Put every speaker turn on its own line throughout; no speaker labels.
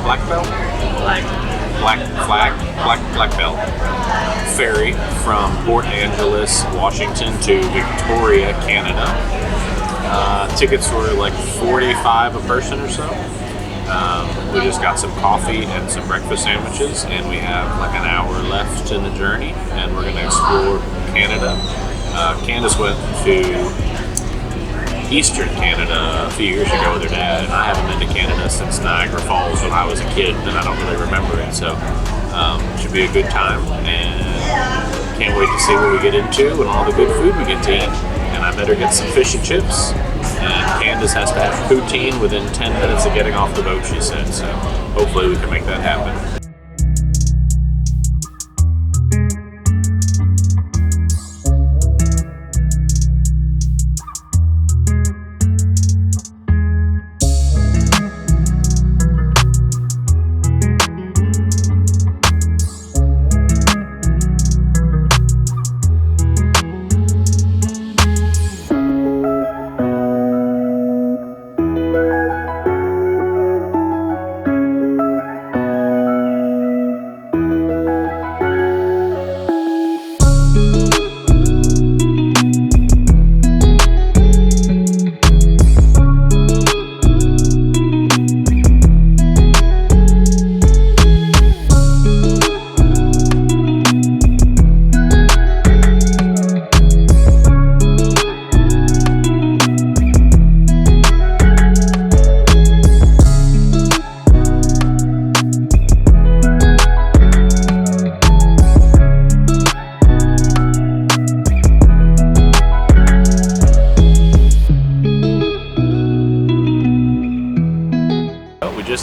Black Bell? Black Bell Ferry from Port Angeles, Washington to Victoria, Canada. Tickets were like $45 a person or so. We just got some coffee and some breakfast sandwiches, and we have like an hour left in the journey, and we're going to explore Canada. Candace went to Eastern Canada a few years ago with her dad, and I haven't been to Canada since Niagara Falls when I was a kid, and I don't really remember it, so it should be a good time, and can't wait to see what we get into and all the good food we get to eat. And I better get some fish and chips, and Candace has to have poutine within 10 minutes of getting off the boat, she said, so hopefully we can make that happen.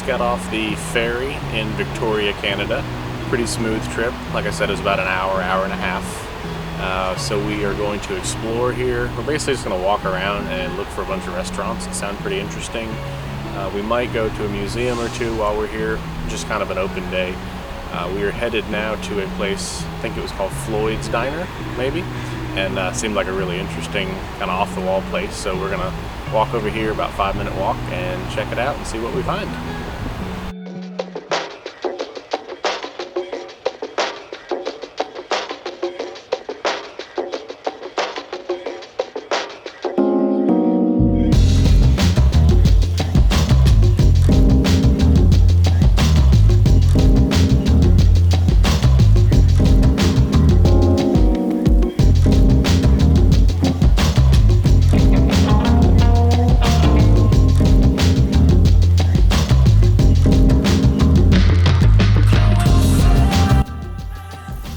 Got off the ferry in Victoria, Canada. Pretty smooth trip. Like I said, it was about an hour and a half. So we are going to explore here. We're basically just going to walk around and look for a bunch of restaurants that sound pretty interesting. We might go to a museum or two while we're here, just kind of an open day. We are headed now to a place, I think it was called Floyd's Diner, maybe, and seemed like a really interesting kind of off-the-wall place. So we're going to walk over here, about 5-minute walk, and check it out and see what we find.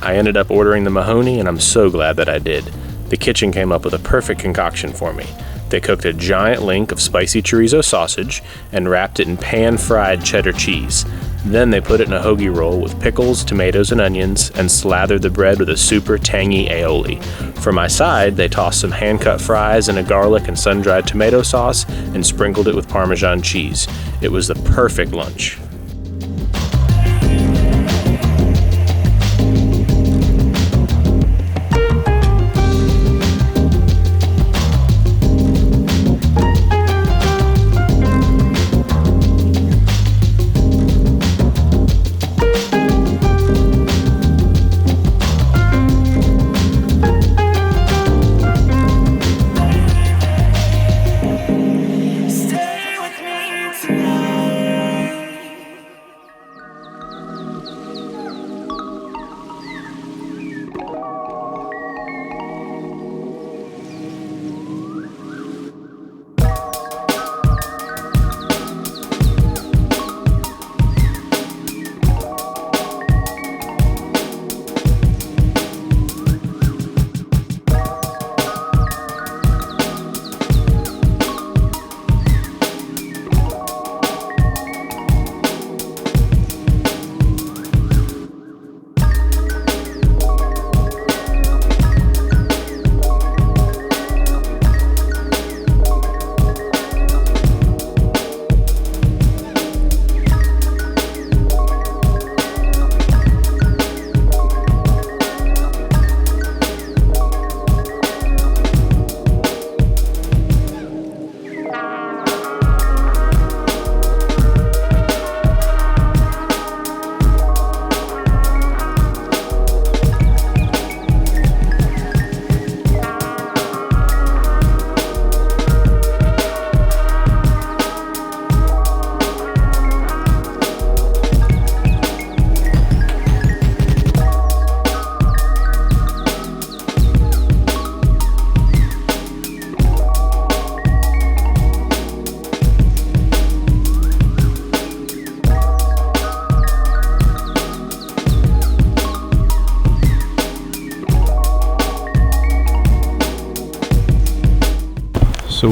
I ended up ordering the Mahoney, and I'm so glad that I did. The kitchen came up with a perfect concoction for me. They cooked a giant link of spicy chorizo sausage and wrapped it in pan-fried cheddar cheese. Then they put it in a hoagie roll with pickles, tomatoes, and onions, and slathered the bread with a super tangy aioli. For my side, they tossed some hand-cut fries in a garlic and sun-dried tomato sauce and sprinkled it with Parmesan cheese. It was the perfect lunch.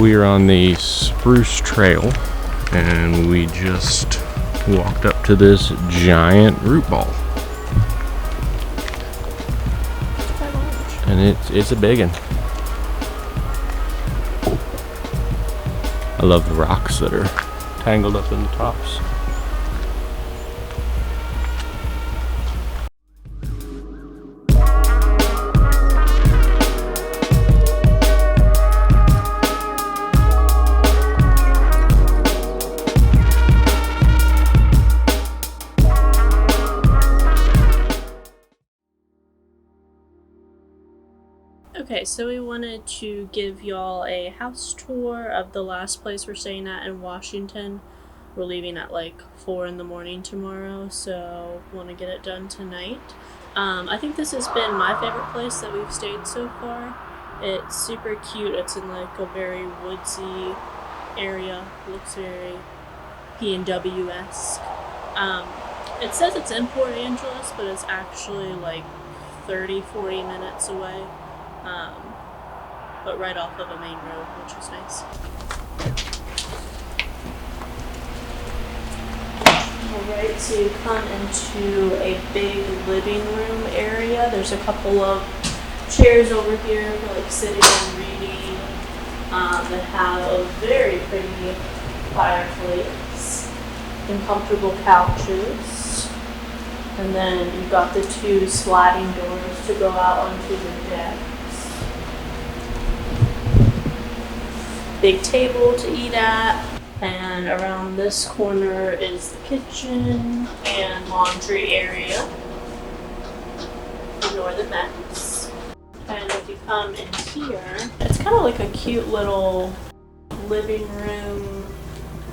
we are on the Spruce Trail, and we just walked up to this giant root ball. And it's a big one. I love the rocks that are tangled up in the tops.
Okay, so we wanted to give y'all a house tour of the last place we're staying at in Washington. We're leaving at like 4 in the morning tomorrow, so want to get it done tonight. I think this has been my favorite place that we've stayed so far. It's super cute. It's in like a very woodsy area. Looks very PNW-esque. It says it's in Port Angeles, but it's actually like 30-40 minutes away. But right off of a main road, which is nice. Alright, so you come into a big living room area. There's a couple of chairs over here for like sitting and reading that have a very pretty fireplace and comfortable couches. And then you've got the 2 sliding doors to go out onto the deck. Big table to eat at, and around this corner is the kitchen and laundry area. Ignore the mess. And if you come in here, it's kind of like a cute little living room,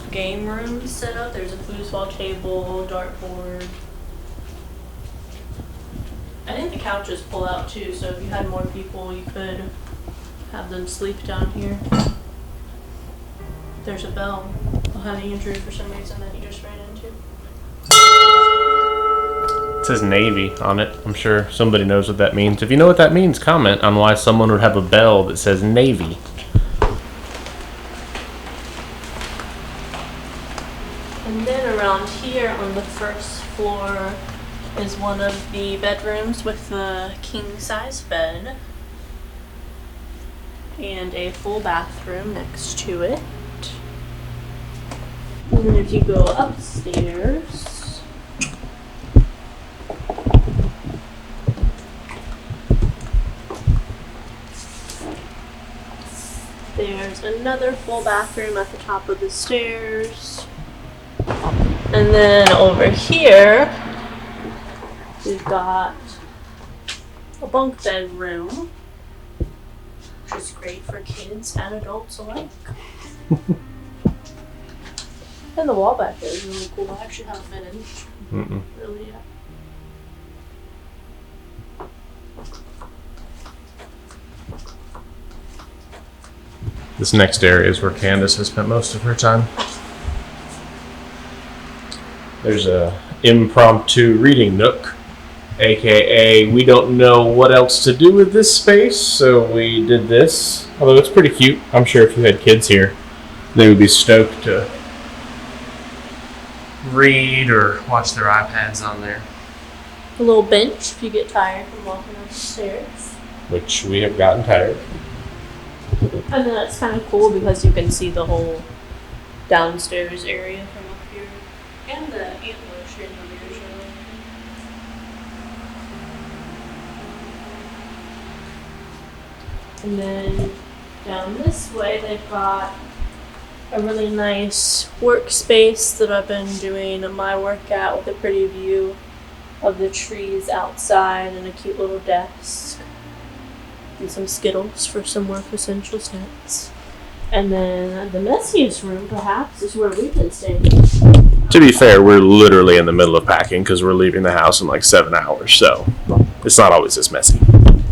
game room setup. There's a foosball table, dartboard. I think the couches pull out too, so if you had more people, you could have them sleep down here. There's a bell behind Andrew for some reason that he just ran into.
It says Navy on it. I'm sure somebody knows what that means. If you know what that means, comment on why someone would have a bell that says Navy.
And then around here on the first floor is one of the bedrooms with the king-size bed and a full bathroom next to it. And then if you go upstairs, there's another full bathroom at the top of the stairs. And then over here, we've got a bunk bed room, which is great for kids and adults alike. And the wall back there is really cool. I actually haven't been in really yet.
This next area is where Candace has spent most of her time. There's a impromptu reading nook, aka we don't know what else to do with this space, so we did this. Although it's pretty cute. I'm sure if you had kids here, they would be stoked to read or watch their iPads on there.
A little bench if you get tired from walking up the stairs.
Which we have gotten tired.
And then it's kind of cool because you can see the whole downstairs area from up here. And the antler tree over here. And then down this way they've got a really nice workspace that I've been doing my work at with a pretty view of the trees outside and a cute little desk. And some Skittles for some work essential snacks. And then the messiest room, perhaps, is where we've been staying.
To be fair, we're literally in the middle of packing because we're leaving the house in like 7 hours, so it's not always this messy.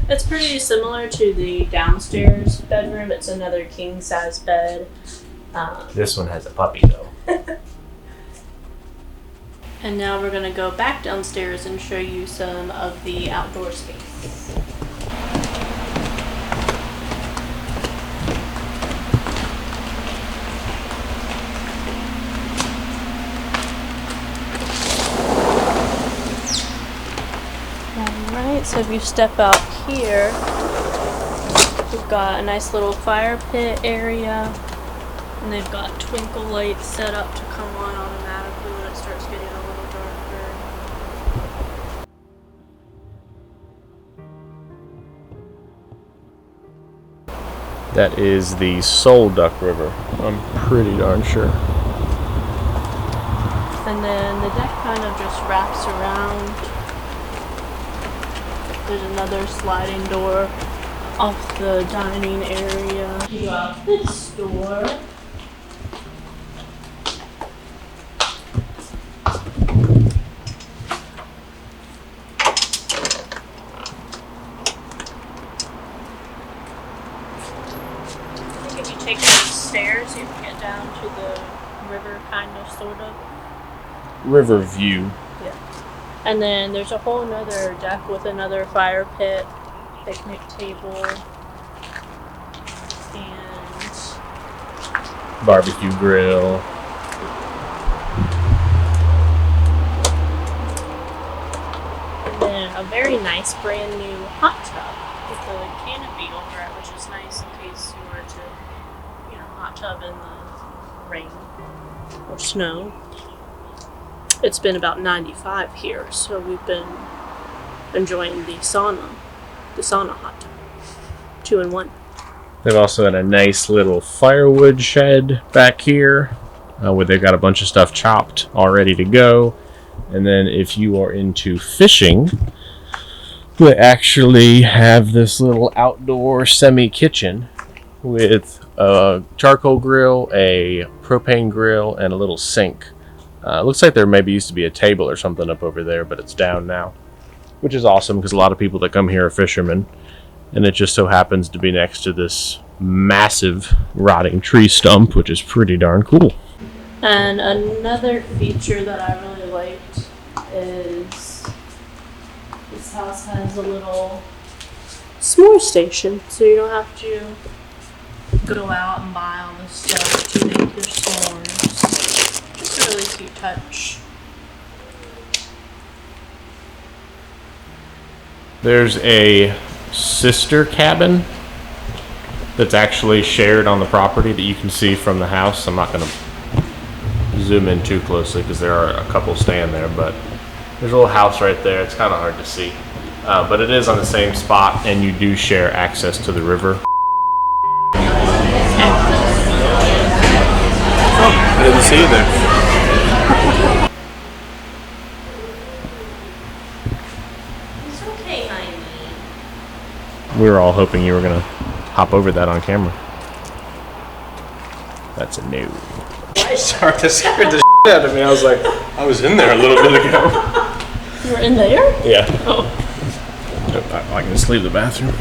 It's pretty similar to the downstairs bedroom. It's another king-size bed.
This one has a puppy, though.
And now we're going to go back downstairs and show you some of the outdoor space. Alright, so if you step out here, we've got a nice little fire pit area, and they've got twinkle lights set up to come on automatically when it starts getting a little darker.
That is the Soul Duck River, I'm pretty darn sure.
And then the deck kind of just wraps around. There's another sliding door off the dining area. You got this door. I think if you take those stairs, you can get down to the river, kind of, sort of.
River view.
Yeah. And then there's a whole nother deck with another fire pit, picnic table, and
Barbecue grill.
then a very nice brand new hot tub with a canopy over it, which is nice in case you were to, hot tub in the rain or snow. It's been about 95 here, so we've been enjoying the sauna hot tub. 2-in-1.
They've also got a nice little firewood shed back here where they've got a bunch of stuff chopped all ready to go. And then if you are into fishing, they actually have this little outdoor semi-kitchen with a charcoal grill, a propane grill, and a little sink. Looks like there maybe used to be a table or something up over there, but it's down now, which is awesome because a lot of people that come here are fishermen, and it just so happens to be next to this massive rotting tree stump, which is pretty darn cool.
And another feature that I really liked is this house has a little s'more station, so you don't have to go out and buy all this stuff to make your s'mores. Just a really cute touch.
There's a sister cabin that's actually shared on the property that you can see from the house. I'm not going to zoom in too closely because there are a couple staying there, but there's a little house right there. It's kind of hard to see, but it is on the same spot, and you do share access to the river.
I didn't see you there.
It's okay, honey.
We were all hoping you were going to hop over that on camera. That's a no.
Sorry, that scared the shit out of me. I was like, I was in there a little bit ago.
You were in there?
Yeah.
Oh.
I can just leave the bathroom.